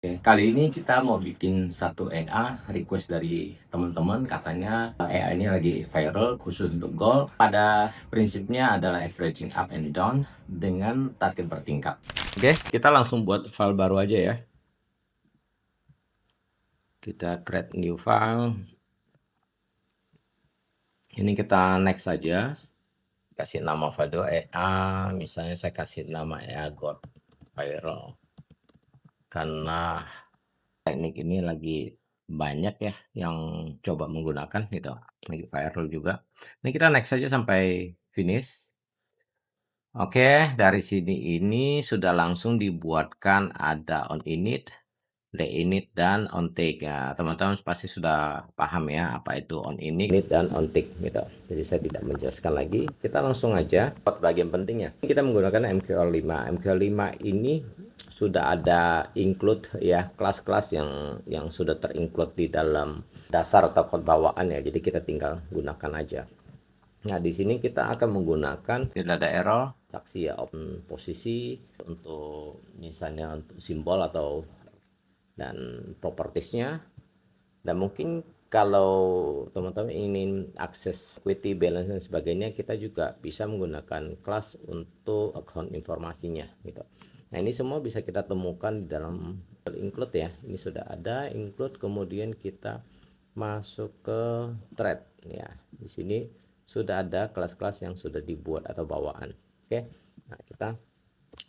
Oke, kali ini kita mau bikin satu EA request dari teman-teman, katanya EA ini lagi viral khusus untuk gold. Pada prinsipnya adalah averaging up and down dengan target bertingkat. Oke, kita langsung buat file baru aja ya. Kita create new file. Ini kita next saja. Kasih nama file EA, misalnya saya kasih nama EA gold viral. Karena teknik ini lagi banyak ya yang coba menggunakan gitu, lagi viral juga. Ini kita next saja sampai finish. Oke, dari sini ini sudah langsung dibuatkan ada on init, init dan on tick ya. Teman-teman pasti sudah paham ya apa itu on init dan on tick gitu. Jadi saya tidak menjelaskan lagi. Kita langsung aja buat bagian pentingnya. Kita menggunakan MQL5. MQL5 ini sudah ada include ya kelas-kelas yang sudah terinclude di dalam dasar atau kode bawaan ya. Jadi kita tinggal gunakan aja. Nah, di sini kita akan menggunakan tidak ada error, saksi ya open posisi untuk misalnya untuk simbol atau dan propertiesnya. Dan mungkin kalau teman-teman ingin akses equity balance dan sebagainya, kita juga bisa menggunakan kelas untuk account informasinya gitu. Nah, ini semua bisa kita temukan di dalam include ya. Ini sudah ada include, kemudian kita masuk ke thread ya. Di sini sudah ada kelas-kelas yang sudah dibuat atau bawaan. Oke. Nah, kita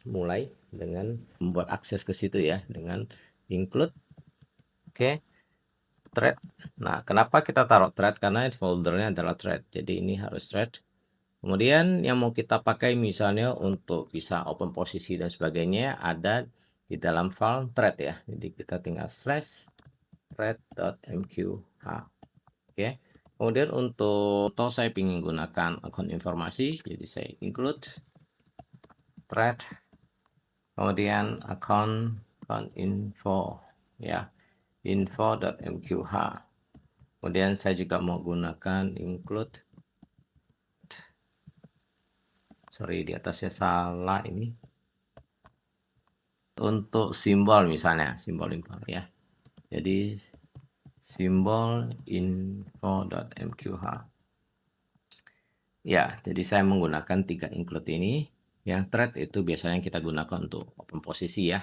mulai dengan membuat akses ke situ ya dengan include. Oke. Thread. Nah, kenapa kita taruh thread? Karena foldernya adalah thread. Jadi ini harus thread. Kemudian yang mau kita pakai misalnya untuk bisa open posisi dan sebagainya ada di dalam file thread ya. Jadi kita tinggal slash thread.mqh. Oke. Kemudian untuk saya ingin gunakan akun informasi, jadi saya include thread, kemudian akun info ya, info.mqh. Kemudian saya juga mau gunakan include, sorry di atasnya salah ini, untuk simbol misalnya, simbol info ya. Jadi simbol info.mqh. Ya, jadi saya menggunakan 3 include ini. Yang thread itu biasanya kita gunakan untuk open posisi ya.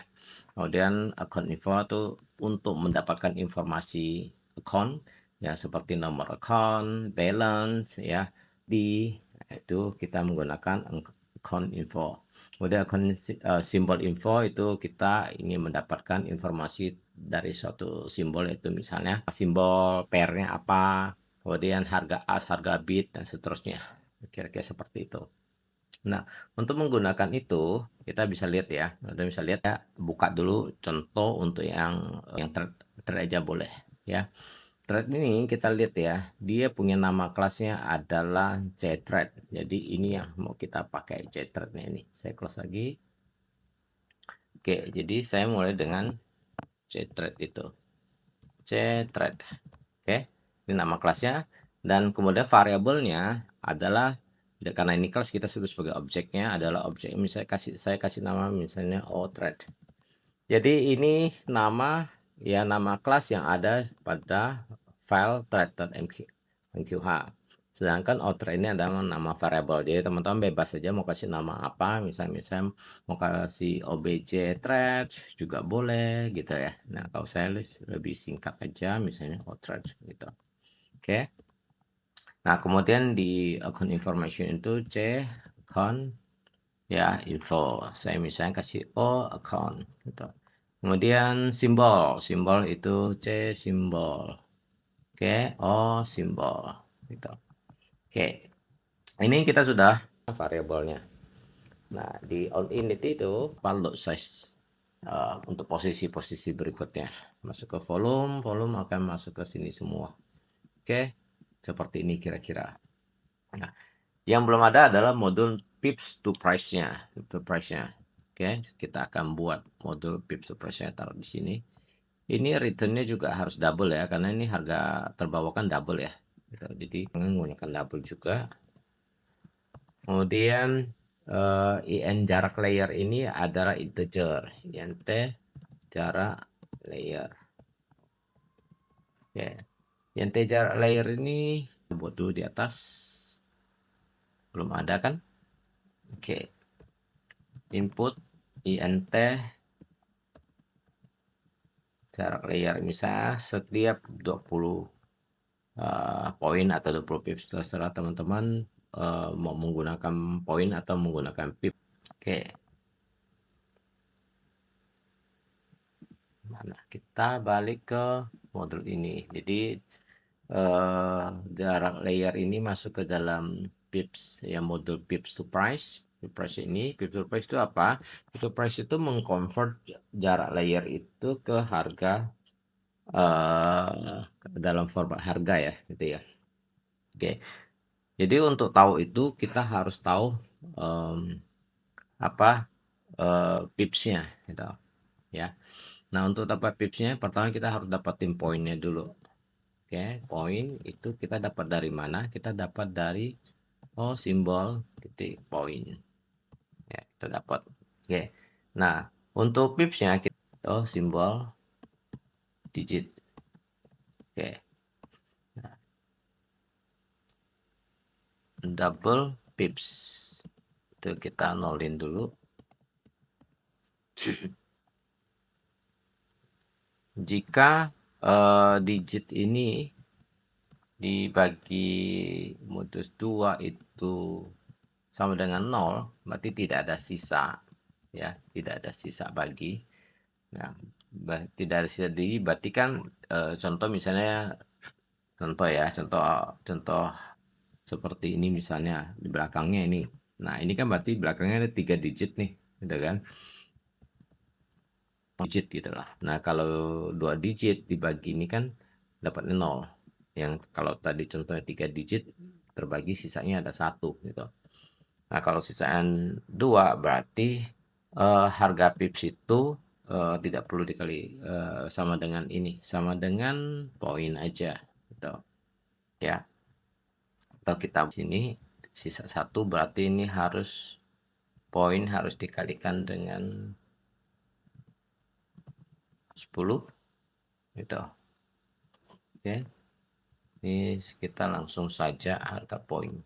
Kemudian account info itu untuk mendapatkan informasi account ya, seperti nomor account, balance ya. Itu kita menggunakan account info. Kemudian account simbol info itu kita ingin mendapatkan informasi dari suatu simbol, itu misalnya simbol pairnya apa, kemudian harga as, harga bit dan seterusnya. Kira-kira seperti itu. Nah, untuk menggunakan itu kita bisa lihat ya, kita bisa lihat ya, buka dulu contoh untuk yang thread aja boleh ya. Thread ini kita lihat ya, dia punya nama kelasnya adalah jthread. Jadi ini yang mau kita pakai jthreadnya ini. Saya close lagi. Oke, jadi saya mulai dengan jthread itu. Jthread. Oke, ini nama kelasnya dan kemudian variabelnya adalah, karena ini kelas kita sebut sebagai objeknya adalah objek, misalnya saya kasih nama misalnya thread. Jadi ini nama ya, nama kelas yang ada pada file thread.mqh. Sedangkan thread ini adalah nama variabel. Jadi teman-teman bebas saja mau kasih nama apa, misalnya mau kasih obj thread juga boleh gitu ya. Nah, kalau saya lebih singkat aja misalnya thread gitu. Oke. Nah, kemudian di account information itu c account ya info. Saya misalnya kasih account gitu. Kemudian simbol itu c simbol. Oke, simbol gitu. Oke. Ini kita sudah variabelnya. Nah, di on init itu load size untuk posisi-posisi berikutnya. Masuk ke volume akan masuk ke sini semua. Oke, seperti ini kira-kira. Nah, yang belum ada adalah modul pips to price-nya. Oke, kita akan buat modul pips to price-nya, taruh di sini. Ini return-nya juga harus double ya, karena ini harga terbawakan double ya. Jadi menggunakan double juga. Kemudian in jarak layer ini adalah integer, int jarak layer. Oke, yang jarak layer ini buat dulu di atas. Belum ada kan? Oke, input int jarak layer misalnya setiap 20 poin atau 20 pips, terserah teman-teman mau menggunakan poin atau menggunakan pip. Oke, mana kita balik ke modul ini. Jadi jarak layer ini masuk ke dalam pips, ya, modul pips to price. Pips to price itu apa? Pips to price itu mengconvert jarak layer itu ke harga, dalam format harga ya, gitu ya. Oke, jadi untuk tahu itu kita harus tahu apa pipsnya gitu ya. Nah, untuk dapat pipsnya pertama kita harus dapatin poinnya dulu. Oke, poin itu kita dapat dari mana? Kita dapat dari simbol titik poin ya, kita dapat. Oke, nah untuk pipsnya kita simbol digit. Oke, nah, double pips itu kita nolin dulu. Jika digit ini dibagi modus 2 itu sama dengan 0, berarti tidak ada sisa ya, tidak ada sisa bagi. Nah, tidak ada sisa di, berarti kan contoh misalnya, contoh contoh seperti ini misalnya di belakangnya ini. Nah, ini kan berarti belakangnya ada 3 digit nih, gitu kan? Digit gitu lah. Nah, kalau 2 digit dibagi ini kan dapat 0. Yang kalau tadi contohnya 3 digit terbagi sisanya ada 1 gitu. Nah, kalau sisaan 2 berarti harga pips itu tidak perlu dikali sama dengan ini, sama dengan poin aja gitu ya. Atau kita sini sisa 1 berarti ini harus poin harus dikalikan dengan 10 gitu. Oke. Ini kita langsung saja harga poin.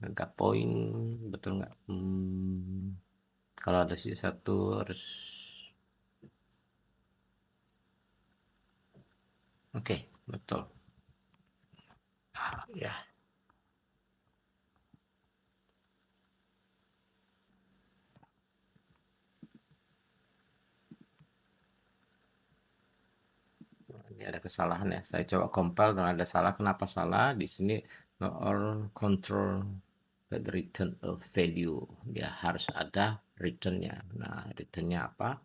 Harga poin betul nggak? Kalau ada sisa 1 harus. Oke, betul. Ya. Ini ada kesalahan ya. Saya coba compile dan ada salah. Kenapa salah? Di sini or control the return of value. Ya harus ada returnnya. Nah, returnnya apa?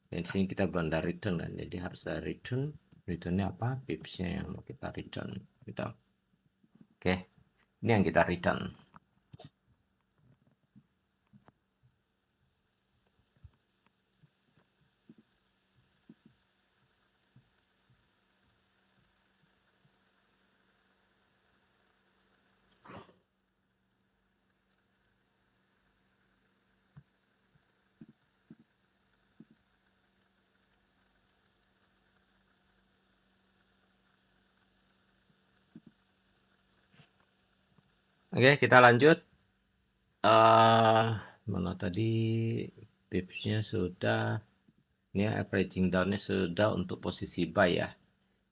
Dan sini kita belum ada return kan. Jadi harus ada return. Returnnya apa? Pipsnya yang mau kita return. Gitu. Oke. Ini yang kita return. Oke, kita lanjut. Mana tadi tipsnya sudah, ini averaging downnya sudah untuk posisi buy ya.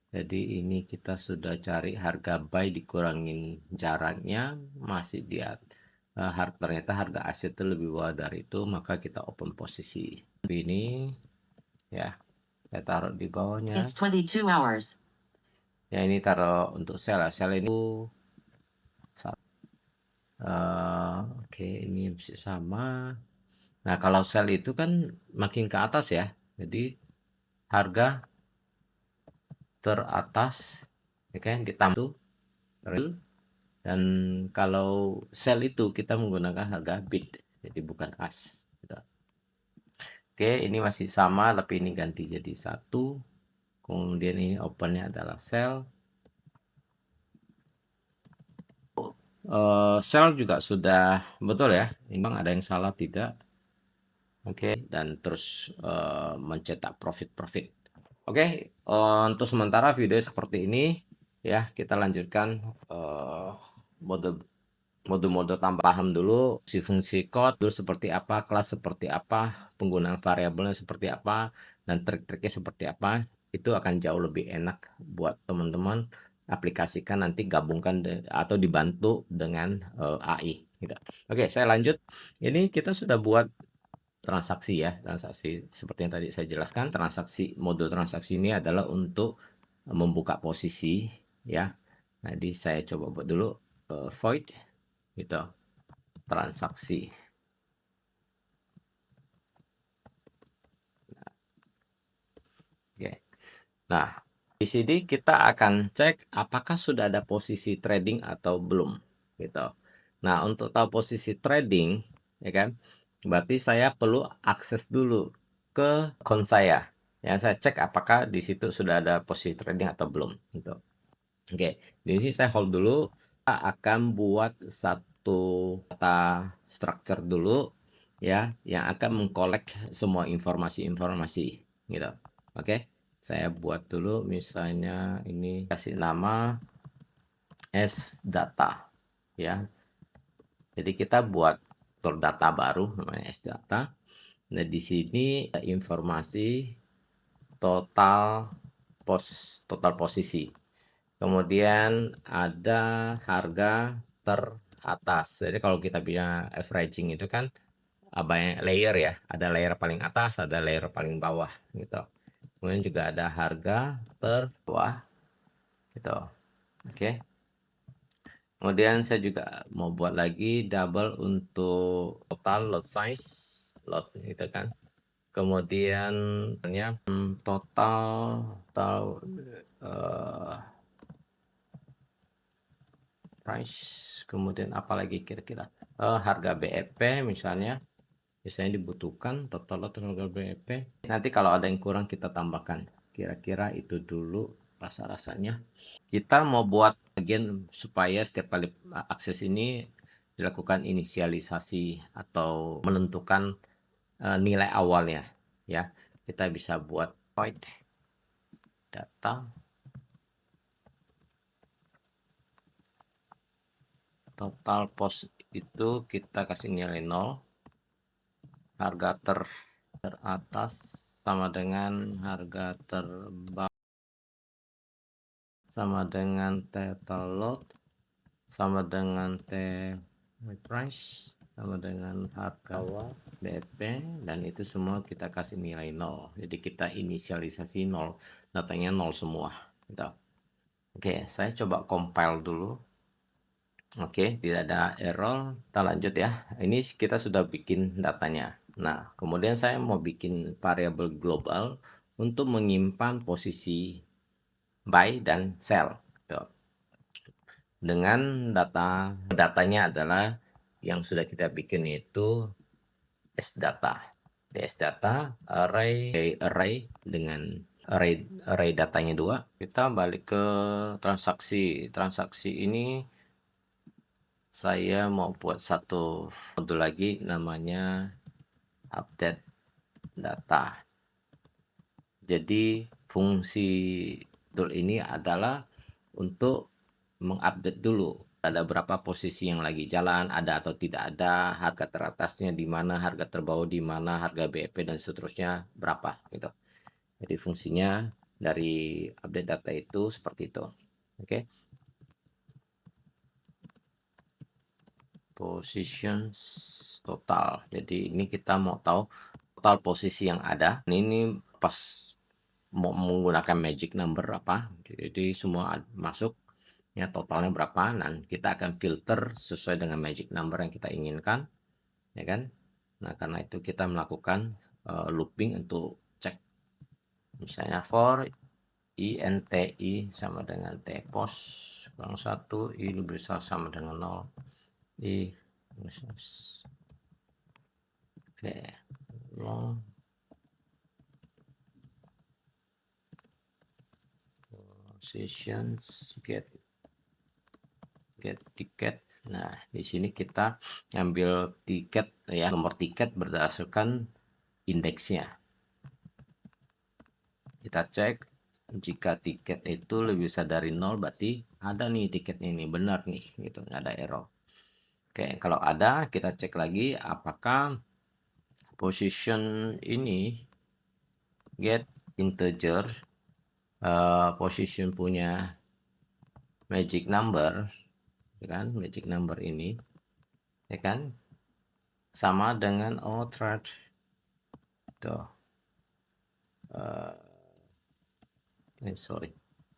Jadi ini kita sudah cari harga buy dikurangin jaraknya masih di ternyata harga aset itu lebih bawah dari itu, maka kita open posisi. Ini ya, saya taruh di bawahnya. It's 22 hours. Ya, ini taruh untuk sell. Sell ini oke, ini masih sama. Nah, kalau sell itu kan makin ke atas ya. Jadi harga teratas ya kan ditambah real, dan kalau sell itu kita menggunakan harga bid, jadi bukan as gitu. Oke, ini masih sama tapi ini ganti jadi 1. Kemudian ini opennya adalah sell. Sell juga sudah betul ya. Ini bang ada yang salah tidak? Oke, dan terus mencetak profit-profit. Oke, untuk sementara video seperti ini ya, kita lanjutkan mode mode-mode tambahan dulu, fungsi-fungsi code dulu seperti apa, kelas seperti apa, penggunaan variabelnya seperti apa, dan trik-triknya seperti apa. Itu akan jauh lebih enak buat teman-teman aplikasikan, nanti gabungkan atau dibantu dengan AI gitu. Oke, saya lanjut. Ini kita sudah buat transaksi ya, transaksi seperti yang tadi saya jelaskan. Mode transaksi ini adalah untuk membuka posisi ya. Jadi saya coba buat dulu void gitu, transaksi. Oke. Nah, di sini kita akan cek apakah sudah ada posisi trading atau belum gitu. Nah, untuk tahu posisi trading ya kan, berarti saya perlu akses dulu ke akun saya. Ya, saya cek apakah di situ sudah ada posisi trading atau belum gitu. Oke, di sini saya hold dulu. Kita akan buat satu data structure dulu ya, yang akan mengkolek semua informasi-informasi gitu. Oke, saya buat dulu misalnya ini kasih nama S data ya. Jadi kita buat data baru namanya S data. Nah, di sini informasi total total posisi. Kemudian ada harga teratas. Jadi kalau kita bilang averaging itu kan banyak layer ya. Ada layer paling atas, ada layer paling bawah gitu. Kemudian juga ada harga terbawah gitu. Oke. Kemudian saya juga mau buat lagi double untuk total lot size, lot gitu kan. Kemudian total total eh, price, kemudian apalagi kira-kira harga BEP misalnya dibutuhkan total lot harga BEP. Nanti kalau ada yang kurang kita tambahkan. Kira-kira itu dulu rasa-rasanya. Kita mau buat bagian supaya setiap kali akses ini dilakukan inisialisasi atau menentukan nilai awalnya ya. Kita bisa buat void data total pos itu kita kasih nilai 0, harga teratas sama dengan harga terbawah sama dengan total lot sama dengan price sama dengan harga BP, dan itu semua kita kasih nilai 0. Jadi kita inisialisasi 0, datanya 0 semua gitu. Oke, saya coba compile dulu. Oke, tidak ada error. Kita lanjut ya. Ini kita sudah bikin datanya. Nah, kemudian saya mau bikin variabel global untuk menyimpan posisi buy dan sell. Tuh. Dengan datanya adalah yang sudah kita bikin itu sdata. Sdata array dengan array datanya 2. Kita balik ke transaksi. Transaksi ini saya mau buat satu modul lagi namanya update data. Jadi fungsi tool ini adalah untuk mengupdate dulu ada berapa posisi yang lagi jalan, ada atau tidak ada, harga teratasnya di mana, harga terbawah di mana, harga BEP dan seterusnya berapa gitu. Jadi fungsinya dari update data itu seperti itu. Oke. Positions total. Jadi ini kita mau tahu total posisi yang ada. Ini pas mau menggunakan magic number apa. Jadi semua masuk ya, totalnya berapa, dan kita akan filter sesuai dengan magic number yang kita inginkan ya kan. Nah, karena itu kita melakukan looping untuk cek misalnya for INTI sama dengan tpos kurang 1 I lebih besar sama dengan 0 I oke long sessions get tiket. Nah, di sini kita ambil tiket ya, nomor tiket berdasarkan indeksnya. Kita cek, jika tiket itu lebih besar dari 0 berarti ada nih tiketnya ini, benar nih gitu, nggak ada error. Oke, kalau ada kita cek lagi apakah position ini get integer, position punya magic number, ya kan, magic number ini, ya kan, sama dengan thread tuh, sorry,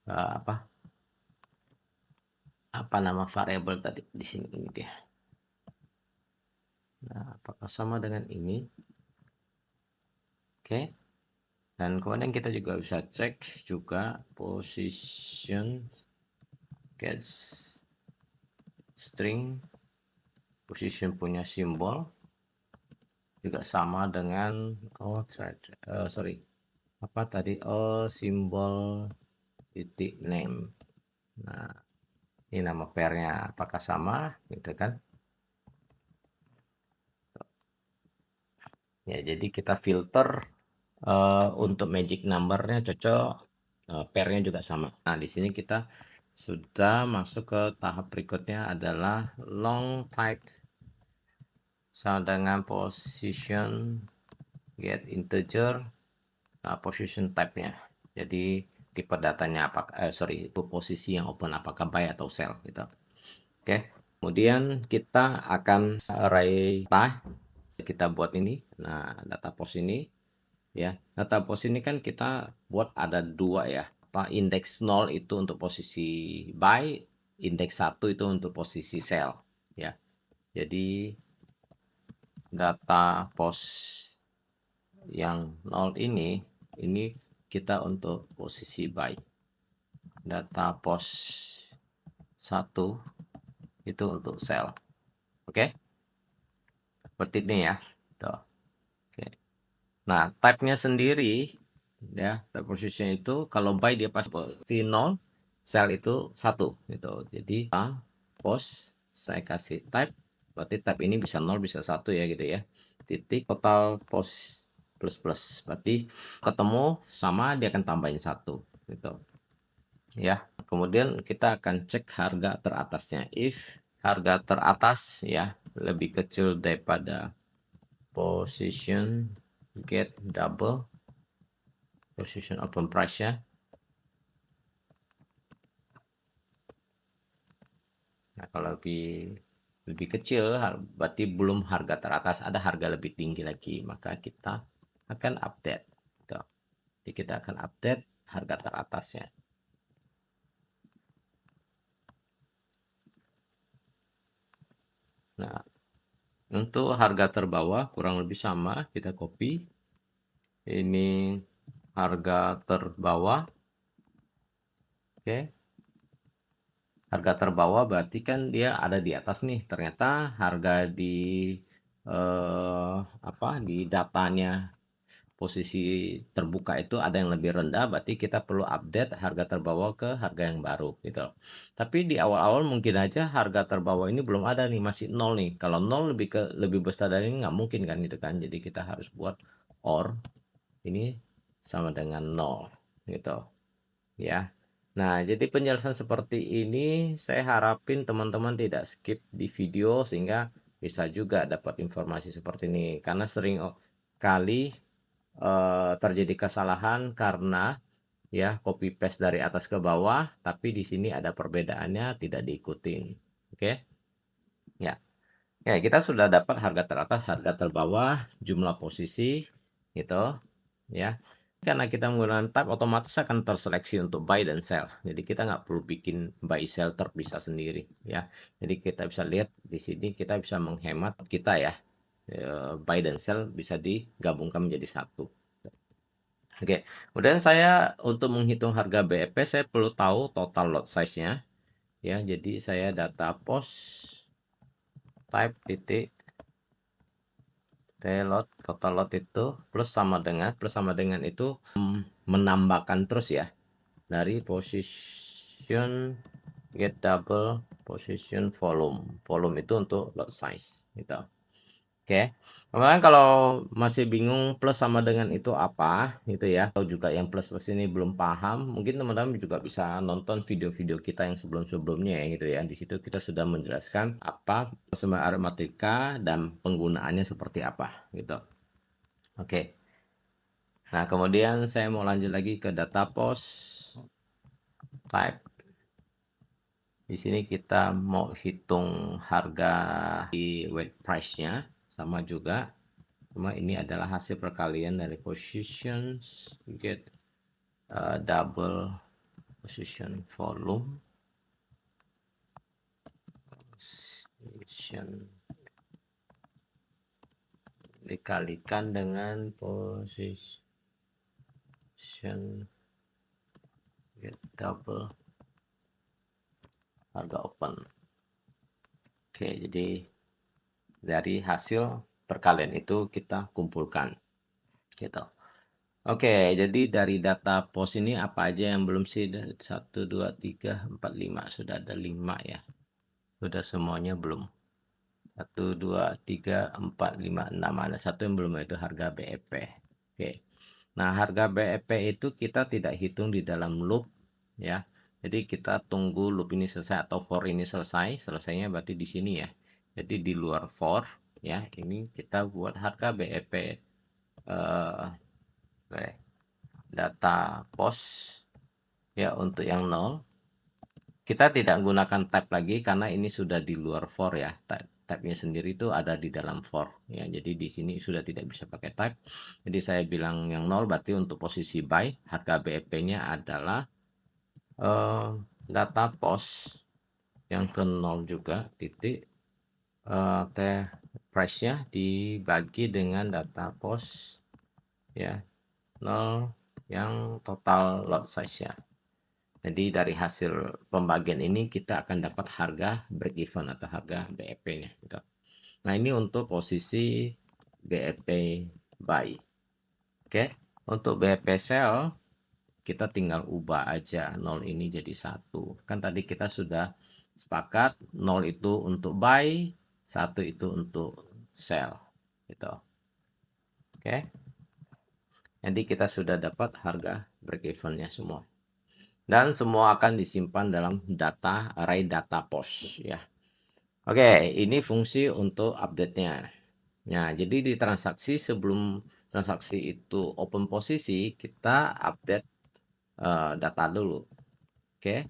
apa nama variabel tadi di sini, ini dia. Nah, apakah sama dengan ini? Oke. Dan kemudian kita juga bisa cek juga position get string, position punya simbol juga sama dengan sorry, apa tadi, simbol titik name. Nah, ini nama pairnya apakah sama gitu kan ya. Jadi kita filter untuk magic numbernya cocok, pairnya juga sama. Nah, di sini kita sudah masuk ke tahap berikutnya adalah long type sama dengan position get integer, position type-nya. Jadi tipe datanya apa, sorry, itu posisi yang open apakah buy atau sell gitu. Oke. Kemudian kita akan array kita buat ini. Nah, data post ini ya. Data post ini kan kita buat ada dua ya. Indeks 0 itu untuk posisi buy, indeks 1 itu untuk posisi sell ya. Jadi data post yang 0 ini kita untuk posisi buy. Data post 1 itu untuk sell. Oke. Seperti ini ya. Tuh. Oke. Nah, type-nya sendiri ya, type position itu kalau buy dia pasti 0, sell itu 1 gitu. Jadi post saya kasih type, berarti type ini bisa 0 bisa 1 ya gitu ya. Titik total post plus plus, berarti ketemu sama dia akan tambahin 1 gitu. Ya, kemudian kita akan cek harga teratasnya. If harga teratas ya lebih kecil daripada position get double, position open price ya. Nah, kalau lebih kecil berarti belum harga teratas, ada harga lebih tinggi lagi, maka kita akan update gitu. Jadi kita akan update harga teratasnya. Nah, untuk harga terbawah kurang lebih sama, kita copy ini harga terbawah. Oke, harga terbawah berarti kan dia ada di atas nih, ternyata harga di di datanya posisi terbuka itu ada yang lebih rendah, berarti kita perlu update harga terbawah ke harga yang baru gitu. Tapi di awal-awal mungkin aja harga terbawah ini belum ada nih, masih 0 nih. Kalau 0 lebih besar dari ini nggak mungkin kan gitu kan. Jadi kita harus buat or ini sama dengan 0 gitu ya. Nah, jadi penjelasan seperti ini saya harapin teman-teman tidak skip di video sehingga bisa juga dapat informasi seperti ini. Karena sering kali terjadi kesalahan karena ya copy paste dari atas ke bawah, tapi di sini ada perbedaannya tidak diikutin. Oke? Ya. Ya, kita sudah dapat harga teratas, harga terbawah, jumlah posisi gitu ya. Karena kita menggunakan tab otomatis akan terseleksi untuk buy dan sell. Jadi kita nggak perlu bikin buy sell terpisah sendiri ya. Jadi kita bisa lihat di sini kita bisa menghemat kita ya. Buy dan sell bisa digabungkan menjadi satu. Oke, kemudian saya untuk menghitung harga BEP saya perlu tahu total lot size-nya ya. Jadi saya data post type titik lot, total lot itu plus sama dengan itu menambahkan terus ya dari position get double position volume. Volume itu untuk lot size gitu. Oke. Kemudian kalau masih bingung plus sama dengan itu apa gitu ya, atau juga yang plus-plus ini belum paham, mungkin teman-teman juga bisa nonton video-video kita yang sebelum-sebelumnya ya gitu ya. Di situ kita sudah menjelaskan apa sumber aritmatika dan penggunaannya seperti apa gitu. Oke. Nah, kemudian saya mau lanjut lagi ke data post type. Di sini kita mau hitung harga di weight price-nya sama juga. Cuma ini adalah hasil perkalian dari positions get double position volume position dikalikan dengan position get double harga open. Oke, jadi dari hasil perkalian itu kita kumpulkan gitu. Oke, jadi dari data pos ini apa aja yang belum sih? 1, 2, 3, 4, 5. Sudah ada 5 ya. Sudah semuanya belum. 1, 2, 3, 4, 5, 6. Ada satu yang belum, yaitu harga BEP. Oke. Nah, harga BEP itu kita tidak hitung di dalam loop ya. Jadi kita tunggu loop ini selesai atau for ini selesai. Selesainya berarti di sini ya. Jadi di luar for ya, ini kita buat harga BEP data pos ya untuk yang 0. Kita tidak menggunakan tab lagi karena ini sudah di luar for ya. Tabnya sendiri itu ada di dalam for ya. Jadi di sini sudah tidak bisa pakai tab. Jadi saya bilang yang 0 berarti untuk posisi buy harga BEP-nya adalah data pos yang ke 0 juga titik T price-nya dibagi dengan data pos ya 0 yang total lot size-nya. Jadi dari hasil pembagian ini kita akan dapat harga break even atau harga BEP-nya gitu. Nah, ini untuk posisi BEP buy. Oke. Untuk BEP sell kita tinggal ubah aja 0 ini jadi 1. Kan tadi kita sudah sepakat 0 itu untuk buy, 1 itu untuk sell gitu. Oke. Jadi kita sudah dapat harga break even-nya semua. Dan semua akan disimpan dalam data array data post ya. Oke, ini fungsi untuk update-nya. Nah, jadi di transaksi sebelum transaksi itu open posisi, kita update data dulu. Oke.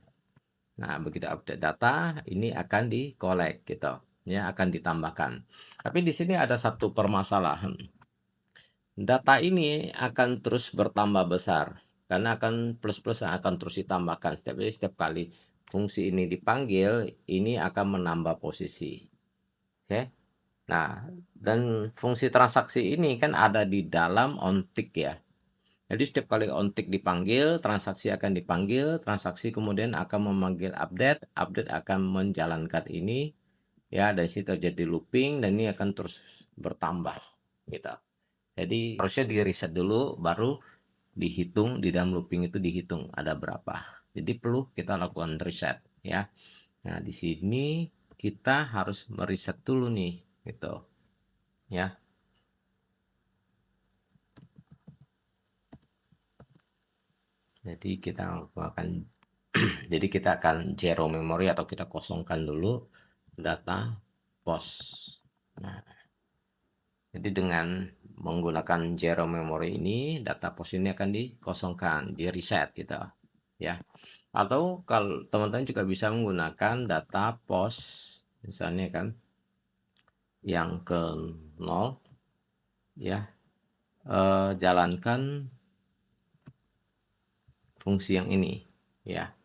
Nah, begitu update data, ini akan di-collect gitu. Ya, akan ditambahkan. Tapi di sini ada satu permasalahan. Data ini akan terus bertambah besar karena akan plus-plus akan terus ditambahkan setiap kali fungsi ini dipanggil, ini akan menambah posisi. Oke. Nah, dan fungsi transaksi ini kan ada di dalam onTick ya. Jadi setiap kali onTick dipanggil, transaksi akan dipanggil, transaksi kemudian akan memanggil update, update akan menjalankan ini ya, dari situ terjadi looping dan ini akan terus bertambah gitu. Jadi harusnya di reset dulu baru dihitung di dalam looping itu dihitung ada berapa. Jadi perlu kita lakukan reset ya. Nah, di sini kita harus mereset dulu nih gitu ya. Jadi kita akan jadi kita akan zero memory atau kita kosongkan dulu data pos. Nah, jadi dengan menggunakan zero memory ini, data pos ini akan dikosongkan, di reset gitu ya. Atau kalau teman-teman juga bisa menggunakan data pos misalnya kan yang ke 0 ya, jalankan fungsi yang ini ya.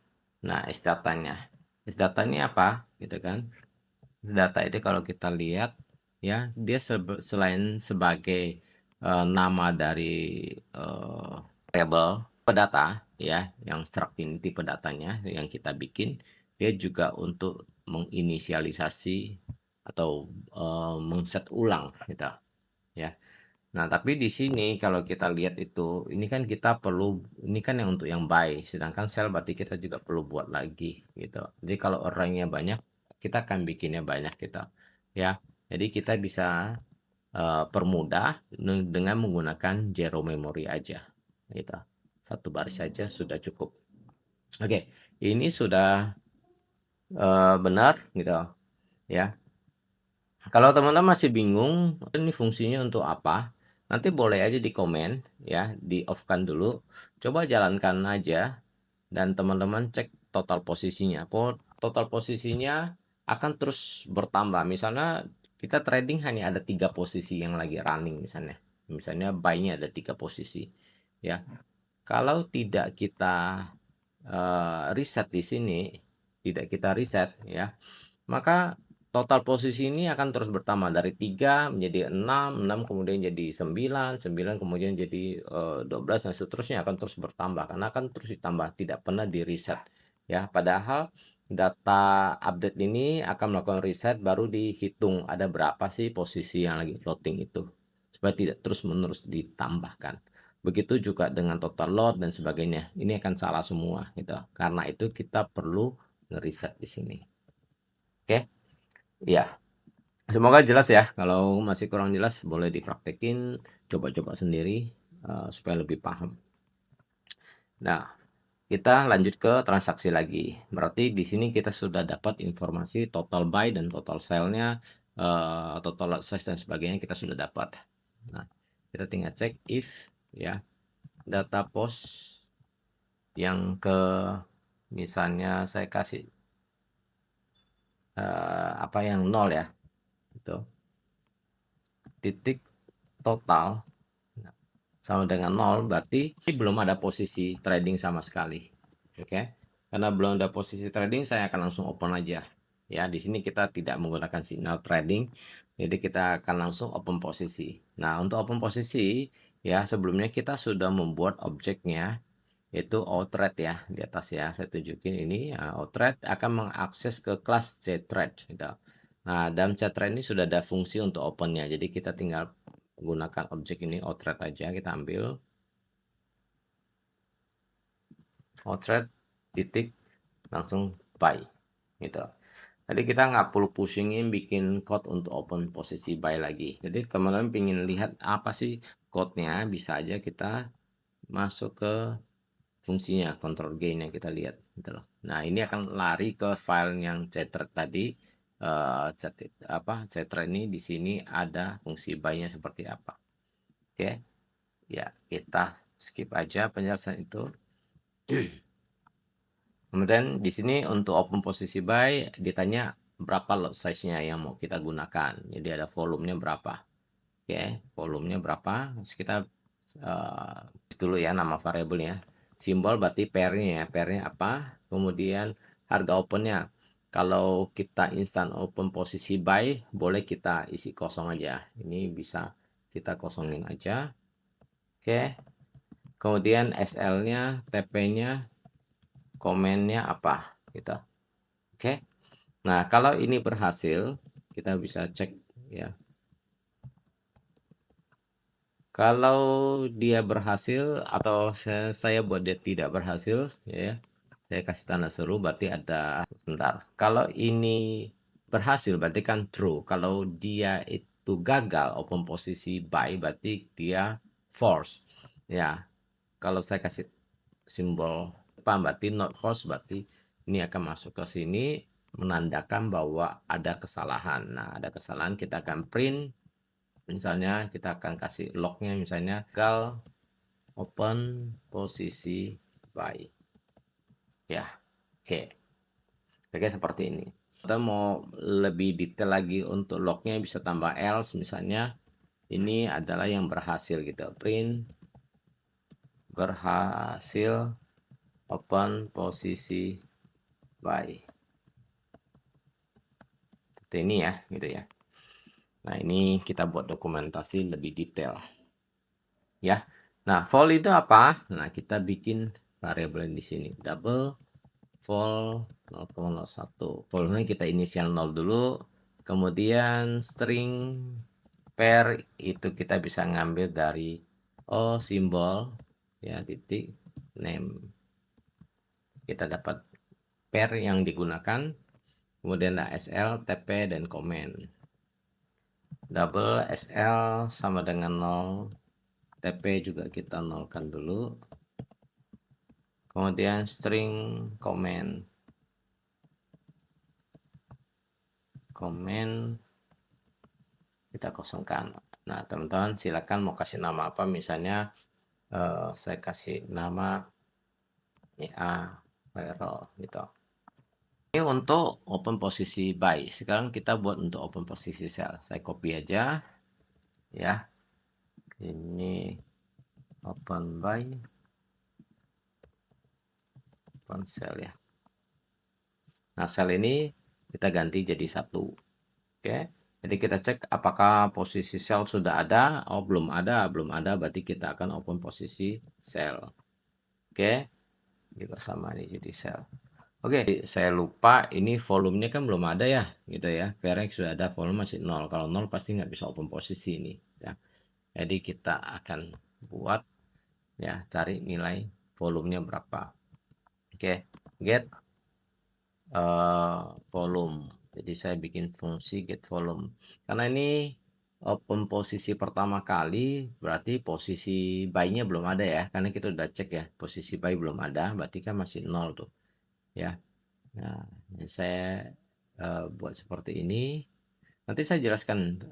Nah, sdatanya. Sdata ini apa gitu kan? Data itu kalau kita lihat ya, dia selain sebagai nama dari variable data ya, yang struct ini tipe datanya yang kita bikin, dia juga untuk menginisialisasi atau mengset ulang gitu ya. Nah, tapi di sini kalau kita lihat itu, ini kan kita perlu, ini kan yang untuk yang buy, sedangkan sell berarti kita juga perlu buat lagi gitu. Jadi kalau orangnya banyak, kita akan bikinnya banyak gitu ya. Jadi kita bisa permudah dengan menggunakan zero memory aja, gitu. Satu baris saja sudah cukup. Oke, ini sudah benar gitu ya. Kalau teman-teman masih bingung ini fungsinya untuk apa, nanti boleh aja di komen ya, di off-kan dulu. Coba jalankan aja dan teman-teman cek total posisinya. Total posisinya akan terus bertambah. Misalnya kita trading hanya ada 3 posisi yang lagi running misalnya. Misalnya buy-nya ada 3 posisi ya. Kalau tidak kita reset di sini, tidak kita reset ya, maka total posisi ini akan terus bertambah dari 3 menjadi 6, 6 kemudian jadi 9, 9 kemudian jadi 12 dan seterusnya akan terus bertambah karena akan terus ditambah, tidak pernah di reset ya. Padahal data update ini akan melakukan reset baru dihitung ada berapa sih posisi yang lagi floating itu supaya tidak terus-menerus ditambahkan. Begitu juga dengan total load dan sebagainya. Ini akan salah semua gitu. Karena itu kita perlu ngeriset di sini. Oke? Ya. Semoga jelas ya. Kalau masih kurang jelas boleh dipraktekin, coba-coba sendiri supaya lebih paham. Nah, kita lanjut ke transaksi lagi. Berarti di sini kita sudah dapat informasi total buy dan total sell-nya, total lot size dan sebagainya kita sudah dapat. Nah, kita tinggal cek if ya data post yang ke misalnya saya kasih apa yang 0 ya itu titik total sama dengan 0 berarti belum ada posisi trading sama sekali. Oke, karena belum ada posisi trading saya akan langsung open aja ya. Di sini kita tidak menggunakan signal trading, jadi kita akan langsung open posisi. Nah, untuk open posisi ya sebelumnya kita sudah membuat objeknya yaitu outthread ya di atas ya. Saya tunjukin ini outthread akan mengakses ke kelas cthread gitu. Nah, dalam cthread ini sudah ada fungsi untuk opennya, jadi kita tinggal menggunakan objek ini outthread aja, kita ambil outthread titik langsung buy gitu. Jadi kita nggak perlu pusingin bikin code untuk open posisi buy lagi. Jadi teman-teman ingin lihat apa sih code-nya, bisa aja kita masuk ke fungsinya control gain yang kita lihat gitu loh. Nah, ini akan lari ke file yang cthread tadi. Cthread ini di sini ada fungsi buy-nya seperti apa. Oke. Ya, kita skip aja penjelasan itu. Kemudian di sini untuk open posisi buy ditanya berapa lot size-nya yang mau kita gunakan. Jadi ada volumenya berapa. Oke, volumenya berapa? Terus kita dulu ya nama variabelnya. Simbol berarti pairnya ya. Pairnya apa? Kemudian harga opennya. Kalau kita instan open posisi buy, boleh kita isi kosong aja. Ini bisa kita kosongin aja. Oke. Kemudian SL-nya, TP-nya, komennya apa gitu. Oke. Nah, kalau ini berhasil, kita bisa cek ya. Kalau dia berhasil atau saya buat dia tidak berhasil ya, saya kasih tanda seru berarti ada sebentar. Kalau ini berhasil berarti kan true. Kalau dia itu gagal open posisi buy berarti dia false. Ya, kalau saya kasih simbol apa berarti not false berarti ini akan masuk ke sini menandakan bahwa ada kesalahan. Nah, ada kesalahan kita akan print. Misalnya kita akan kasih lognya misalnya gagal open posisi buy ya. Oke, seperti ini. Kita mau lebih detail lagi untuk lognya bisa tambah else misalnya ini adalah yang berhasil gitu, print berhasil open posisi buy seperti ini ya gitu ya. Nah, ini kita buat dokumentasi lebih detail ya. Nah, vol itu apa? Nah, kita bikin variabel di sini double vol 0,01. Volnya kita inisial 0 dulu, kemudian string pair itu kita bisa ngambil dari simbol ya titik name. Kita dapat pair yang digunakan, kemudian ASL, TP dan komen. double SL sama dengan 0, TP juga kita nolkan dulu. Kemudian string comment kita kosongkan. Nah, teman-teman silakan mau kasih nama apa, misalnya saya kasih nama ini viral gitu. Ini untuk open posisi buy. Sekarang kita buat untuk open posisi sell. Saya copy aja ya. Ini open buy, open sell ya. Nah, sell ini kita ganti jadi 1. Oke. Jadi kita cek apakah posisi sell sudah ada. Oh, belum ada, berarti kita akan open posisi sell. Oke. Juga sama nih jadi sell. Oke, saya lupa ini volumenya kan belum ada ya, gitu ya. PRX sudah ada, volume masih 0. Kalau 0 pasti nggak bisa open posisi ini, ya. Jadi kita akan buat, ya, cari nilai volumenya berapa. Oke, get volume. Jadi saya bikin fungsi get volume. Karena ini open posisi pertama kali, berarti posisi buy-nya belum ada ya. Karena kita udah cek ya, posisi buy belum ada, berarti kan masih 0 tuh, ya. Nah, saya buat seperti ini. Nanti saya jelaskan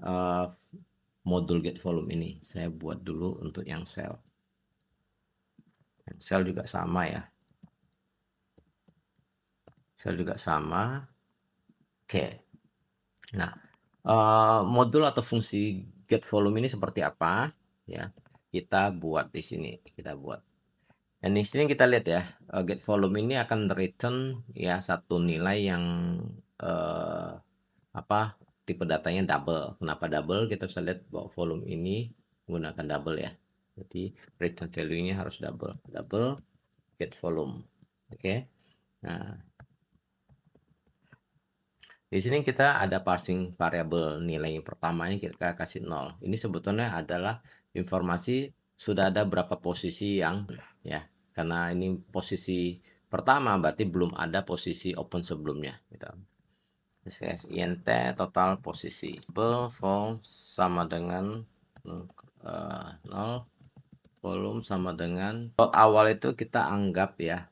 modul get volume ini. Saya buat dulu untuk yang sell. Sell juga sama ya. Sell juga sama. Oke. Nah, modul atau fungsi get volume ini seperti apa? Ya, kita buat di sini. Kita buat. Dan di sini kita lihat ya, get volume ini akan return ya satu nilai yang tipe datanya double. Kenapa double? Kita bisa lihat bahwa volume ini menggunakan double ya. Jadi return value-nya harus double. Double get volume. Oke. Nah, di sini kita ada parsing variabel, nilai pertamanya kita kasih 0. Ini sebetulnya adalah informasi sudah ada berapa posisi yang ya. Karena ini posisi pertama berarti belum ada posisi open sebelumnya gitu. int total posisi vol sama dengan 0, volume sama dengan awal itu kita anggap ya,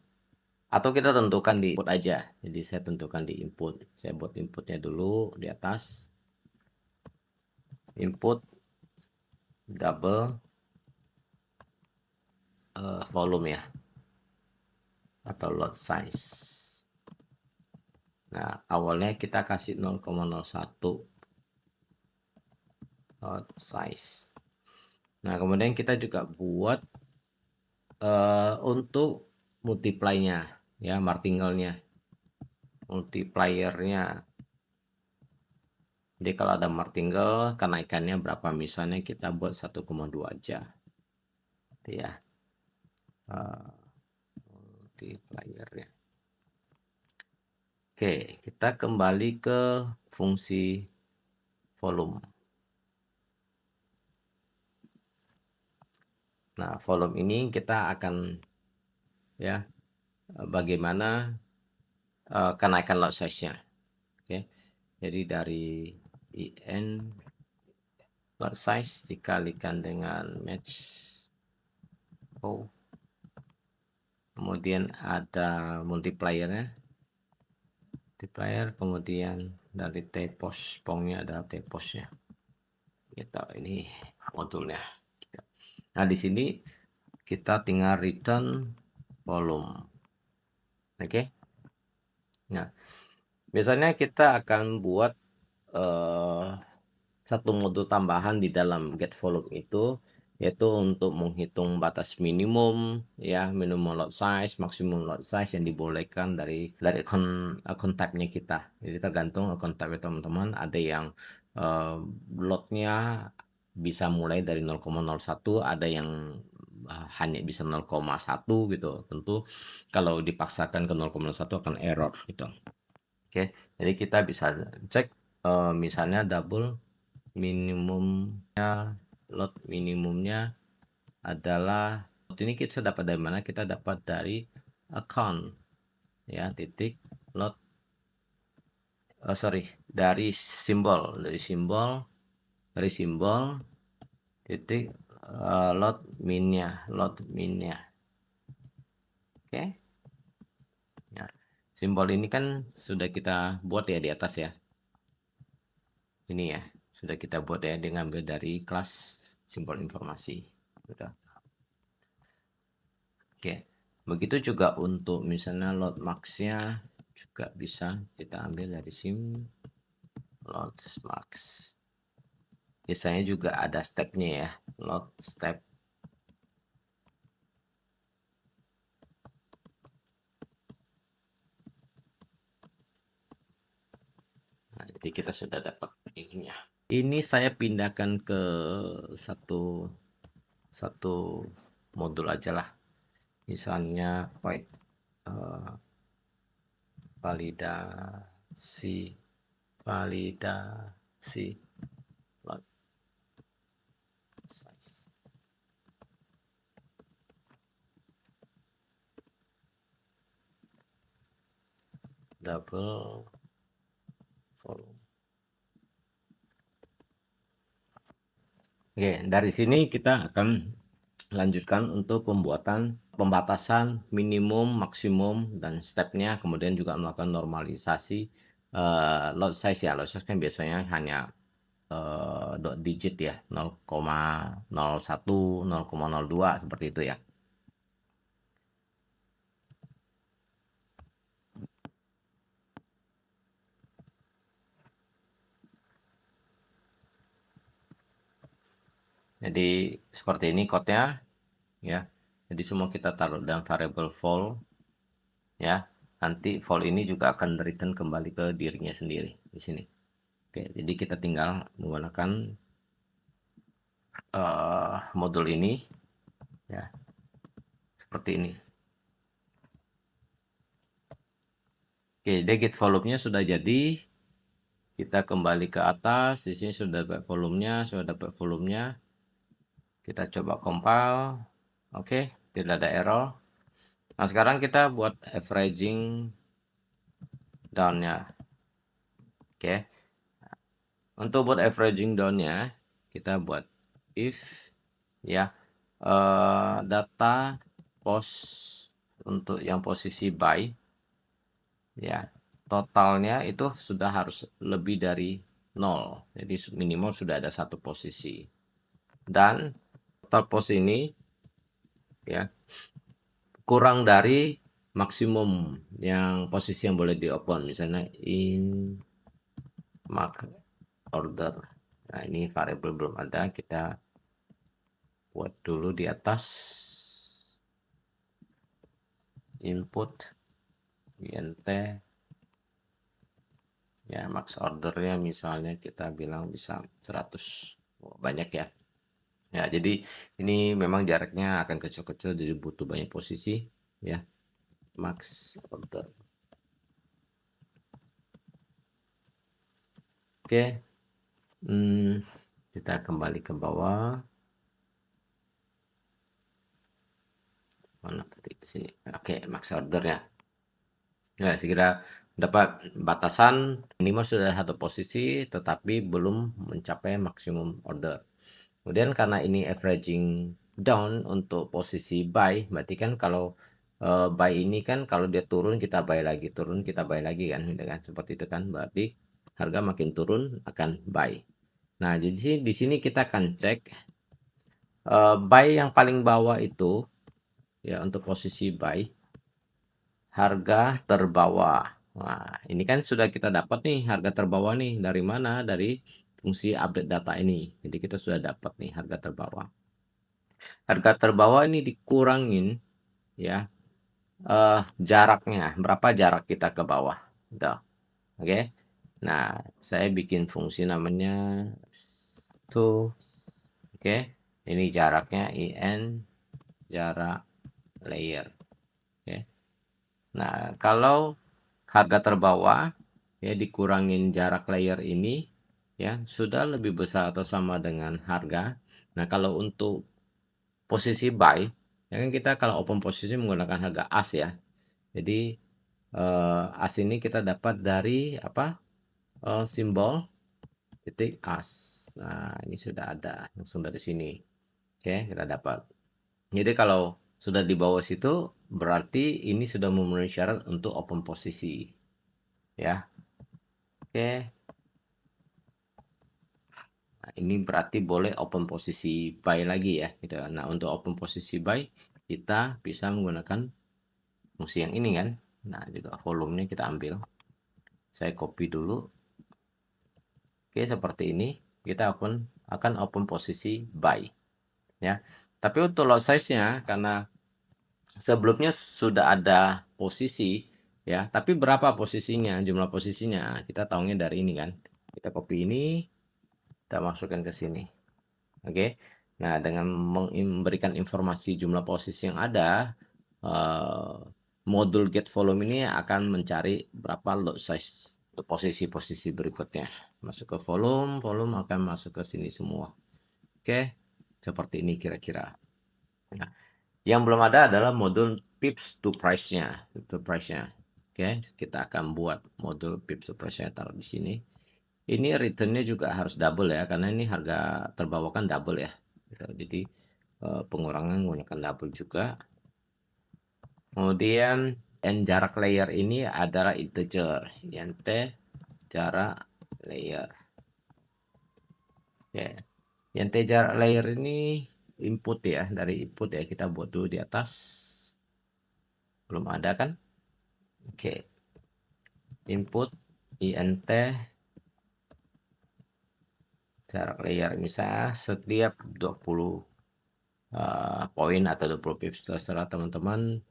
atau kita tentukan di input aja. Jadi saya tentukan di input, saya buat inputnya dulu di atas, input double volume ya, atau lot size. Nah, awalnya kita kasih 0,01 lot size. Nah, kemudian kita juga buat untuk multiply-nya ya, martingale-nya, multiplier-nya. Jadi kalau ada martingale kenaikannya berapa, misalnya kita buat 1,2 aja ya, multiplier-nya. Oke, kita kembali ke fungsi volume. Nah, volume ini kita akan ya bagaimana kenaikan lot size-nya. Oke. Jadi dari in lot size dikalikan dengan match O. Kemudian ada multiplier-nya. Multiplier, kemudian dari tpos pongnya ada tposnya. Gitu, ini modulnya. Nah, di sini kita tinggal return volume. Oke. Nah, biasanya kita akan buat satu modul tambahan di dalam get volume itu, yaitu untuk menghitung batas minimum ya, minimum lot size, maksimum lot size yang dibolehkan dari akun type-nya kita. Jadi tergantung akun type teman-teman, ada yang lotnya bisa mulai dari 0,01, ada yang hanya bisa 0,1 gitu. Tentu kalau dipaksakan ke 0,1 akan error gitu. Oke, jadi kita bisa cek misalnya double minimumnya, lot minimumnya adalah, lot ini kita dapat dari mana? Kita dapat dari account ya, titik lot dari simbol dari simbol titik lot minnya. Oke. Ya. Simbol ini kan sudah kita buat ya di atas ya. Ini ya, sudah kita buat ya dengan dari kelas simbol informasi. Sudah. Oke. Begitu juga untuk misalnya load max-nya juga bisa kita ambil dari sim load max. Biasanya juga ada stepnya ya, load step. Nah, jadi kita sudah dapat ininya. Ini saya pindahkan ke satu satu modul aja lah. Misalnya void validasi validasi load size. Double volume. Oke, dari sini kita akan lanjutkan untuk pembatasan minimum, maksimum, dan stepnya, kemudian juga melakukan normalisasi lot size ya. Lot size kan biasanya hanya dot digit ya, 0,01, 0,02 seperti itu ya. Jadi seperti ini code-nya ya. Jadi semua kita taruh dalam variable vol ya. Nanti vol ini juga akan return kembali ke dirinya sendiri di sini. Oke, jadi kita tinggal menggunakan modul ini ya, seperti ini. Oke, get volume-nya sudah jadi. Kita kembali ke atas, di sini sudah dapat volumenya, Kita coba compile. Oke, tidak ada error. Nah, sekarang kita buat averaging down-nya. Oke. Untuk buat averaging down-nya, kita buat if ya data post untuk yang posisi buy ya, totalnya itu sudah harus lebih dari 0. Jadi minimal sudah ada satu posisi. Dan total post ini ya kurang dari maksimum yang posisi yang boleh di open, misalnya in mark order. Nah, ini variable belum ada, kita buat dulu di atas input int ya, max ordernya misalnya kita bilang bisa 100. Banyak ya. Ya, jadi ini memang jaraknya akan kecil-kecil, jadi butuh banyak posisi ya. Max order. Oke. Kita kembali ke bawah. Mana tadi di sini? Oke, max order ya. Ya, segera dapat batasan minimal sudah satu posisi tetapi belum mencapai maksimum order. Kemudian karena ini averaging down untuk posisi buy, berarti kan kalau buy ini kan kalau dia turun kita buy lagi, turun kita buy lagi kan, gitu kan? Seperti itu kan. Berarti harga makin turun akan buy. Nah, jadi di sini kita akan cek buy yang paling bawah itu ya, untuk posisi buy harga terbawah. Nah, ini kan sudah kita dapat nih harga terbawah nih, dari mana? Dari fungsi update data ini. Jadi kita sudah dapat nih harga terbawah. Harga terbawah ini dikurangin ya jaraknya, berapa jarak kita ke bawah. Gitu. Oke. Nah, saya bikin fungsi namanya tuh. Oke. Ini jaraknya in jarak layer. Oke. Nah, kalau harga terbawah ya dikurangin jarak layer ini ya sudah lebih besar atau sama dengan harga. Nah, kalau untuk posisi buy ya kan kita kalau open posisi menggunakan harga as ya. Jadi as ini kita dapat dari apa? Simbol titik as. Nah, ini sudah ada langsung dari sini. Oke, kita dapat. Jadi kalau sudah di bawah situ berarti ini sudah memenuhi syarat untuk open posisi ya. Oke. Nah, ini berarti boleh open posisi buy lagi ya gitu. Nah, untuk open posisi buy kita bisa menggunakan fungsi yang ini kan. Nah, juga volumenya kita ambil. Saya copy dulu. Oke, seperti ini kita akan open posisi buy ya. Tapi untuk lot size-nya karena sebelumnya sudah ada posisi ya, tapi berapa posisinya, jumlah posisinya kita tahunya dari ini kan. Kita copy ini, kita masukkan ke sini. Oke. Nah, dengan memberikan informasi jumlah posisi yang ada, modul get volume ini akan mencari berapa lot size untuk posisi-posisi berikutnya. Masuk ke volume, volume akan masuk ke sini semua. Oke, seperti ini kira-kira. Nah, yang belum ada adalah modul pips to price-nya, Oke, kita akan buat modul pips to price-nya taruh di sini. Ini return-nya juga harus double ya, karena ini harga terbawakan double ya. Jadi pengurangan menggunakan double juga. Kemudian n jarak layer ini adalah integer, int jarak layer. Oke, int jarak layer ini input ya, dari input ya kita buat dulu di atas. Belum ada kan? Oke. Input int jarak layer misalnya setiap 20 poin atau 20 pips, terserah teman-teman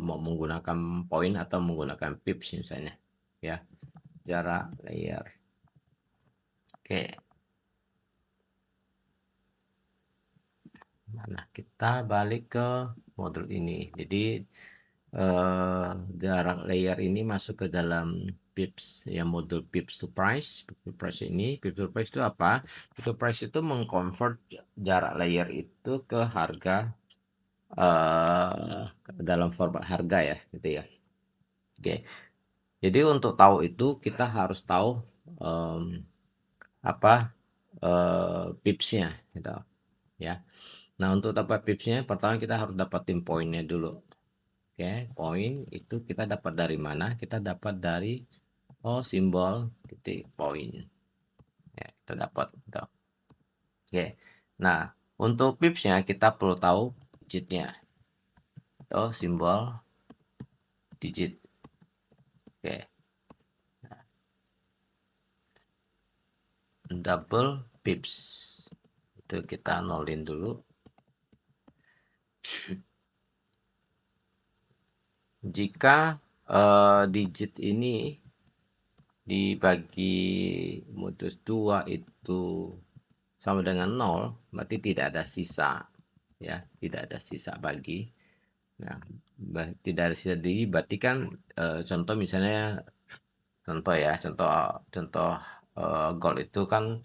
mau menggunakan poin atau menggunakan pips misalnya ya, jarak layer. Oke, nah kita balik ke modul ini. Jadi jarak layer ini masuk ke dalam pips ya, modul pips to price. Pips to price ini, pips to price itu apa? Pips to price itu mengconvert jarak layer itu ke harga dalam format harga ya gitu ya. Oke, jadi untuk tahu itu kita harus tahu apa pipsnya gitu ya. Nah, untuk dapat pipsnya pertama kita harus dapatin poinnya dulu. Oke, poin itu kita dapat dari mana? Kita dapat dari simbol titik poin ya, kita dapat gitu. Oke, nah untuk pipsnya kita perlu tahu digitnya, simbol digit. Oke, double pips itu kita nolin dulu. Jika digit ini dibagi modus 2 itu sama dengan 0, berarti tidak ada sisa ya, tidak ada sisa bagi. Nah, tidak ada sisa diri berarti kan contoh misalnya, contoh ya, contoh goal itu kan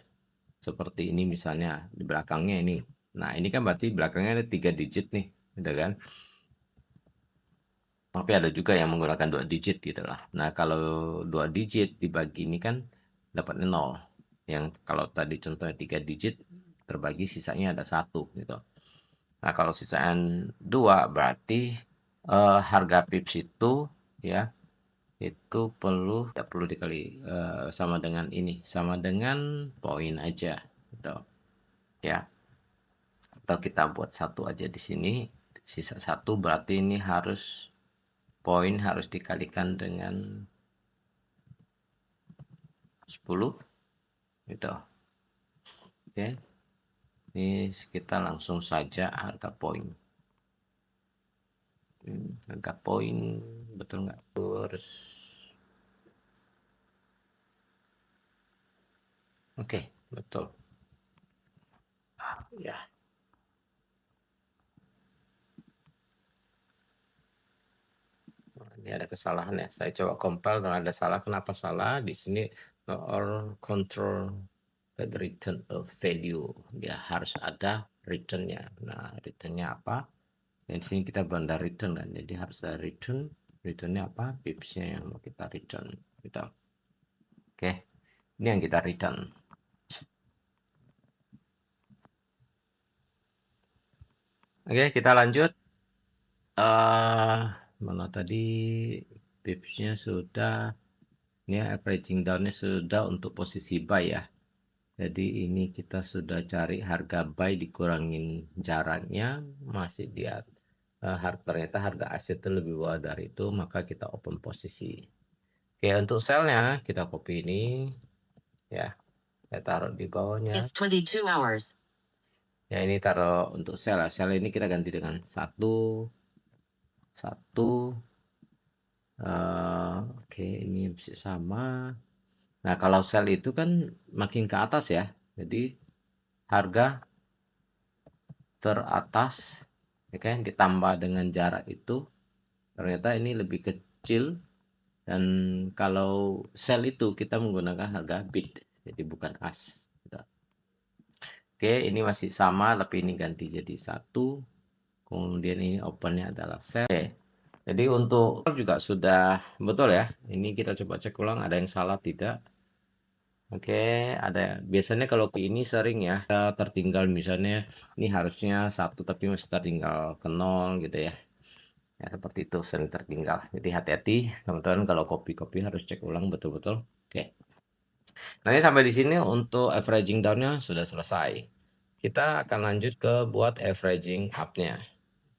seperti ini misalnya, di belakangnya ini. Nah, ini kan berarti belakangnya ada 3 digit nih, gitu kan. Tapi ada juga yang menggunakan 2 digit gitu lah. Nah, kalau 2 digit dibagi ini kan dapatnya 0. Yang kalau tadi contohnya 3 digit terbagi sisanya ada 1 gitu. Nah, kalau sisaan 2 berarti harga pips itu ya itu tidak perlu dikali sama dengan ini, sama dengan poin aja gitu ya. Atau kita buat 1 aja di sini, sisa 1 berarti ini harus poin harus dikalikan dengan 10 gitu. Oke, ini kita langsung saja harga poin. Harga poin betul nggak? Terus oke, betul ya. Ini ada kesalahan ya, saya coba compile dan ada salah. Kenapa salah di sini? Or control return a value, dia harus ada returnnya. Nah, returnnya apa? Dan sini kita belum ada return kan, jadi harus ada returnnya apa? Pipsnya yang mau kita return gitu. Oke, ini yang kita return. Oke, kita lanjut. Mana tadi tipsnya sudah, ya averaging down-nya sudah untuk posisi buy ya. Jadi ini kita sudah cari harga buy dikurangin jaraknya masih di ternyata harga aset itu lebih bawah dari itu, maka kita open posisi. Oke, untuk sell-nya kita copy ini ya, saya taruh di bawahnya. It's 22 hours. Ya ini taruh untuk sell. Sell ini kita ganti dengan satu. Oke, ini masih sama. Nah, kalau sell itu kan makin ke atas ya. Jadi harga teratas, ya kan, ditambah dengan jarak itu ternyata ini lebih kecil. Dan kalau sell itu kita menggunakan harga bid, jadi bukan as. Oke, ini masih sama tapi ini ganti jadi satu. Kemudian ini opennya adalah sell. Oke, jadi untuk juga sudah betul ya. Ini kita coba cek ulang ada yang salah tidak. Oke, ada. Biasanya kalau ini sering ya tertinggal, misalnya ini harusnya satu tapi masih tertinggal ke nol gitu ya. Ya seperti itu, sering tertinggal. Jadi hati-hati teman-teman, kalau copy harus cek ulang betul-betul. Oke. Nanti sampai di sini untuk averaging down-nya sudah selesai. Kita akan lanjut ke buat averaging up-nya.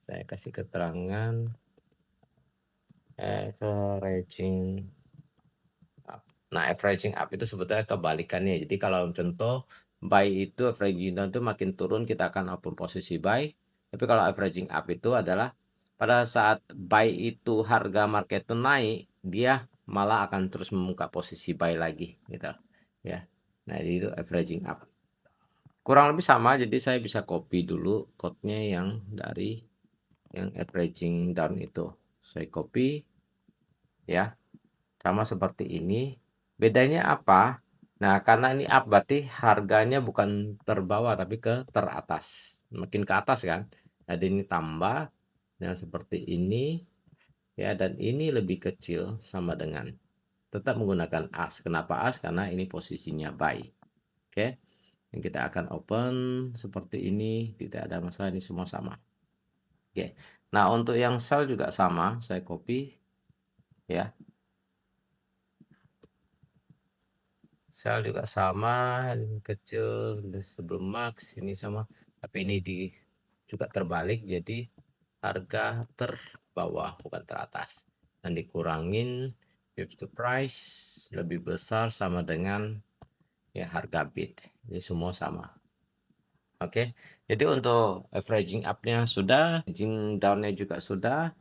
Saya kasih keterangan averaging up. Nah, averaging up itu sebetulnya kebalikannya. Jadi kalau contoh buy itu averaging down itu makin turun kita akan open posisi buy. Tapi kalau averaging up itu adalah pada saat buy itu harga market itu naik, dia malah akan terus membuka posisi buy lagi gitu ya. Nah, itu averaging up. Kurang lebih sama, jadi saya bisa copy dulu code-nya yang dari yang averaging down itu. Saya copy ya. Sama seperti ini. Bedanya apa? Nah, karena ini up berarti harganya bukan terbawah tapi ke teratas. Makin ke atas kan. Jadi ini tambah yang seperti ini ya, dan ini lebih kecil sama dengan tetap menggunakan as. Kenapa as? Karena ini posisinya buy. Oke. Yang kita akan open seperti ini, tidak ada masalah, ini semua sama. Oke. Nah, untuk yang sell juga sama, saya copy ya. Sel juga sama, ini kecil sebelum max, ini sama, tapi ini juga terbalik, jadi harga terbawah bukan teratas, dan dikurangin bid to price lebih besar sama dengan ya harga bid, jadi semua sama. Oke, jadi untuk averaging up-nya sudah, averaging down-nya juga sudah.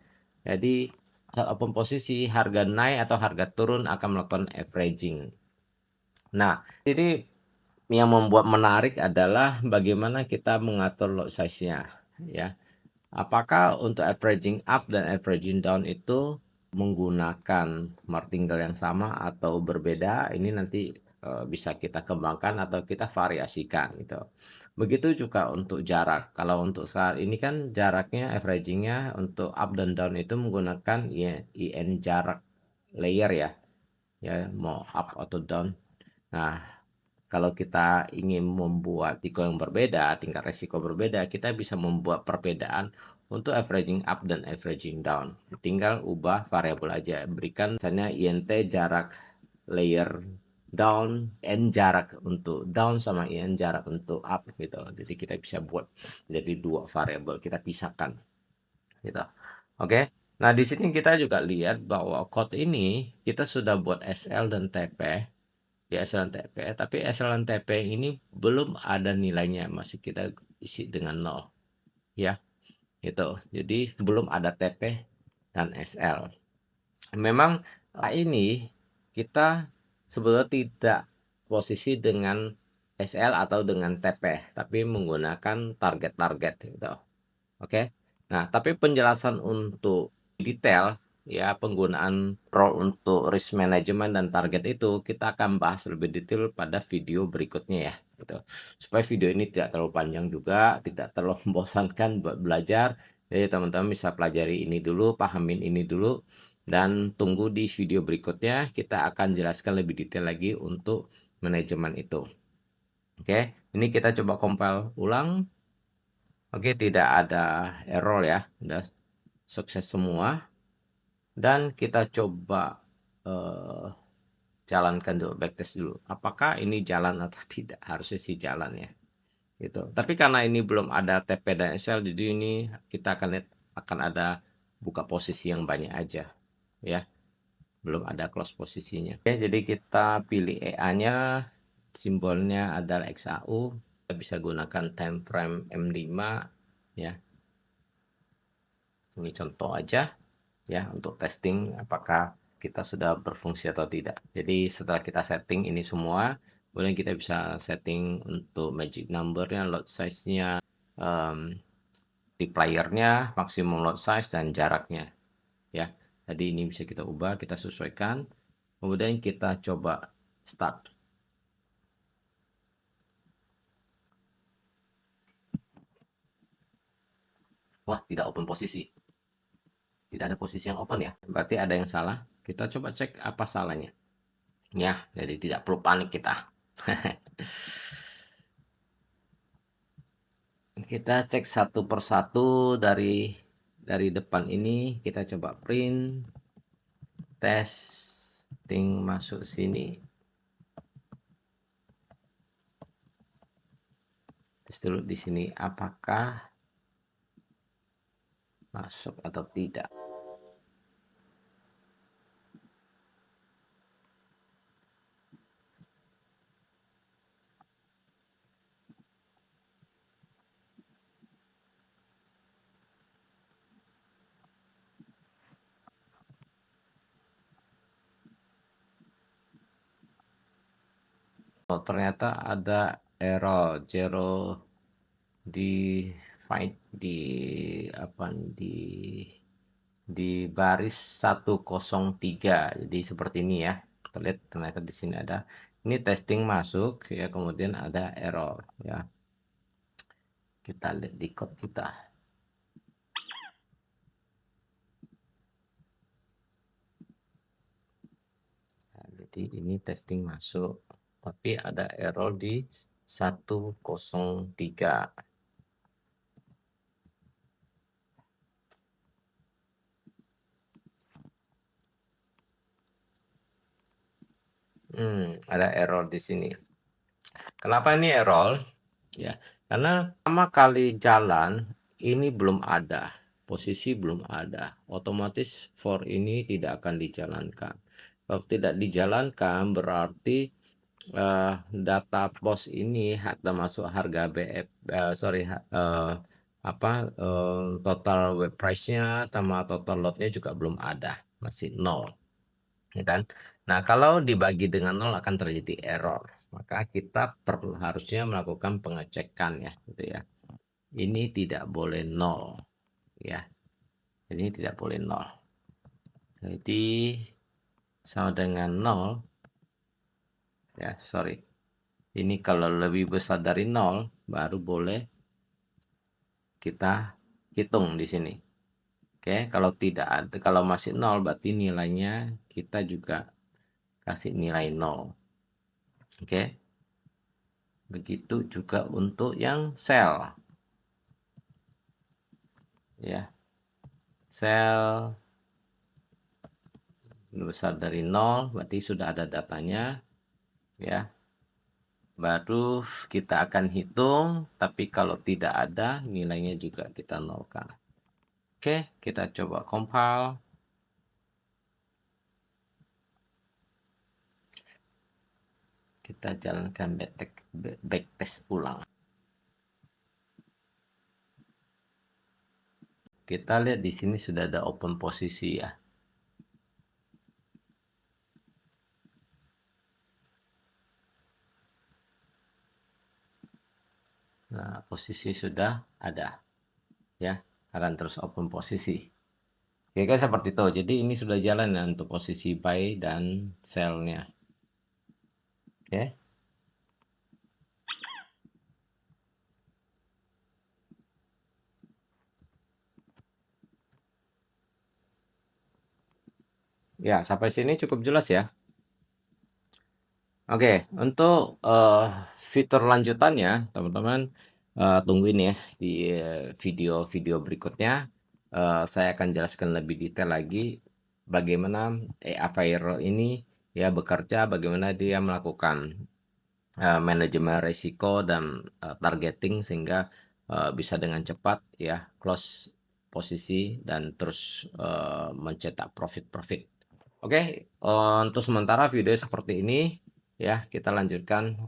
Jadi saat open posisi harga naik atau harga turun akan melakukan averaging. Nah, jadi yang membuat menarik adalah bagaimana kita mengatur lot size-nya ya. Apakah untuk averaging up dan averaging down itu menggunakan martingale yang sama atau berbeda? Ini nanti bisa kita kembangkan atau kita variasikan gitu. Begitu juga untuk jarak. Kalau untuk saat ini kan jaraknya averagingnya untuk up dan down itu menggunakan IN jarak layer ya. Ya, mau up atau down. Nah, kalau kita ingin membuat tipe yang berbeda, tingkat resiko berbeda, kita bisa membuat perbedaan untuk averaging up dan averaging down. Tinggal ubah variabel aja. Berikan misalnya INT jarak layer down, N jarak untuk down, sama IN jarak untuk up gitu. Jadi kita bisa buat jadi dua variabel, kita pisahkan gitu. Oke. Nah, di sini kita juga lihat bahwa code ini kita sudah buat SL dan TP di SLNTP, tapi SLNTP ini belum ada nilainya, masih kita isi dengan 0 ya, gitu. Jadi belum ada TP dan SL. Memang ini kita sebetulnya tidak posisi dengan SL atau dengan TP, tapi menggunakan target-target gitu. Oke. Nah, tapi penjelasan untuk detail ya penggunaan role untuk risk management dan target itu kita akan bahas lebih detail pada video berikutnya ya gitu. Supaya video ini tidak terlalu panjang juga, tidak terlalu membosankan buat belajar. Jadi teman-teman bisa pelajari ini dulu, pahamin ini dulu, dan tunggu di video berikutnya kita akan jelaskan lebih detail lagi untuk manajemen itu. Oke, ini kita coba compile ulang. Oke, tidak ada error ya, udah sukses semua. Dan kita coba jalankan dulu, backtest dulu. Apakah ini jalan atau tidak? Harusnya sih jalan ya. Gitu. Tapi karena ini belum ada TP dan SL, jadi ini kita akan lihat akan ada buka posisi yang banyak aja ya. Belum ada close posisinya. Oke, jadi kita pilih EA-nya, simbolnya adalah XAU. Kita bisa gunakan time frame M5 ya. Ini contoh aja ya untuk testing apakah kita sudah berfungsi atau tidak. Jadi setelah kita setting ini semua, kemudian kita bisa setting untuk magic numbernya, load size-nya, um, multiplier-nya, maksimum load size, dan jaraknya ya. Jadi ini bisa kita ubah, kita sesuaikan, kemudian kita coba start. Wah, tidak open posisi, tidak ada posisi yang open ya, berarti ada yang salah. Kita coba cek apa salahnya ya, jadi tidak perlu panik kita. Kita cek satu persatu dari depan ini, kita coba print testing masuk sini. Tes dulu di sini apakah masuk atau tidak. Oh, ternyata ada error zero di find di apa di baris 103. Jadi seperti ini ya. Kita lihat ternyata di sini ada ini testing masuk ya, kemudian ada error ya. Kita lihat di code kita. Nah, jadi ini testing masuk tapi ada error di 103. Ada error di sini. Kenapa ini error? Ya, karena pertama kali jalan ini belum ada, posisi belum ada, otomatis for ini tidak akan dijalankan. Kalau tidak dijalankan berarti data pos ini termasuk harga BF, total web price-nya sama total lot-nya juga belum ada, masih nol. Ya kan? Nah, kalau dibagi dengan nol akan terjadi error. Maka kita harusnya melakukan pengecekan ya, gitu ya. Ini tidak boleh nol, ya. Ini tidak boleh nol. Jadi sama dengan nol, ya, sorry. Ini kalau lebih besar dari nol, baru boleh kita hitung di sini. Oke, kalau tidak ada, kalau masih nol, berarti nilainya kita juga kasih nilai nol. Oke. Begitu juga untuk yang sel. Ya. Sel besar dari 0 berarti sudah ada datanya ya. Baru kita akan hitung, tapi kalau tidak ada nilainya juga kita nolkan. Oke, kita coba compile. Kita jalankan backtest ulang. Kita lihat di sini sudah ada open posisi ya. Nah, posisi sudah ada ya, akan terus open posisi. Oke, kan seperti itu. Jadi ini sudah jalan ya untuk posisi buy dan sell-nya. Oke. Ya, sampai sini cukup jelas ya. Oke, untuk fitur lanjutannya, teman-teman, tungguin ya di video-video berikutnya, saya akan jelaskan lebih detail lagi bagaimana AI Viral ini ya bekerja, bagaimana dia melakukan manajemen risiko dan targeting sehingga bisa dengan cepat ya close posisi dan terus mencetak profit-profit. Oke, untuk sementara video seperti ini ya, kita lanjutkan